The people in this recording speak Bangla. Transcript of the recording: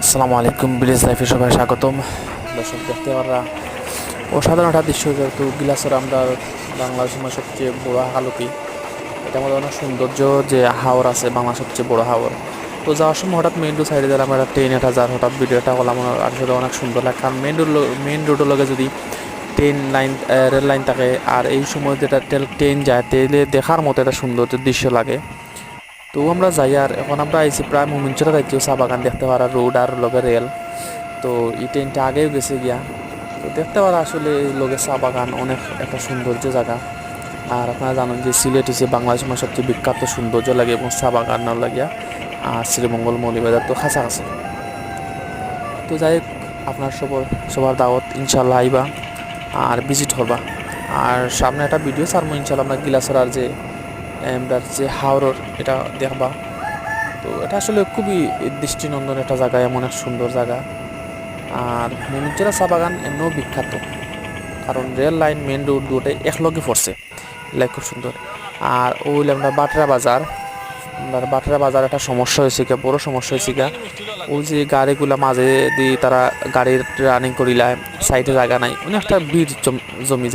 আসসালামু আলাইকুম, ভিলেজ লাইফে সবাই স্বাগতম। দর্শক দেখতে পারা অসাধারণ একটা দৃশ্য, যেহেতু গিলাসের আমরা বাংলাদেশের সবচেয়ে বড় হালুকি, এটা আমাদের অনেক সৌন্দর্য যে হাওর আছে বাংলার সবচেয়ে বড় হাওর। তো যাওয়ার সময় হঠাৎ মেন রোড সাইডে দিলাম একটা ট্রেন, এটা যার হঠাৎ ভিডিওটা হলাম আসলে অনেক সুন্দর লাগে, কারণ মেন রোডের লগে যদি ট্রেন লাইন রেল লাইন থাকে আর এই সময় যেটা ট্রেন যায় তেলে দেখার মতো একটা সৌন্দর্য দৃশ্য লাগে। তো আমরা যাই, আর এখন আমরা আইছি প্রায় মোমিনচরা যাইতেও চা বাগান দেখতে পারা রোড আর লগে রেল। তো এই ট্রেনটা আগেও গেছে গিয়া, তো দেখতে পারা আসলে এই লগে চা বাগান অনেক একটা সৌন্দর্য জায়গা। আর আপনারা জানেন যে সিলেট হচ্ছে বাংলাদেশের সবচেয়ে বিখ্যাত সৌন্দর্য লাগে এবং চা বাগান লাগিয়া আর শ্রীমঙ্গল মৌলিবাজার তো কাছাকাছি। তো যাই হোক, আপনার সবার দাওয়াত, ইনশাল্লাহ আইবা আর ভিজিট করবা। আর সামনে একটা ভিডিও ছাড়বো ইনশাল্লাহ আমরা গিলাসরার যে হাওড়র এটা দেখবা। তো এটা আসলে খুবই দৃষ্টিনন্দন একটা জায়গা, এমন এক সুন্দর জায়গা। আর মমিনচরা চা বাগান এমনিও বিখ্যাত, কারণ রেল লাইন মেন রোড দুটোই একলগে পড়ছে, লাইক খুব সুন্দর। আর ওই আমরা বাটরা বাজার একটা সমস্যা হয়েছে গা, বড় সমস্যা হয়েছে গা। ওই যে গাড়িগুলা মাঝে দিয়ে তারা গাড়ির রানিং করিলায়, সাইডে জায়গা নাই, অনেকটা ভিড় জমি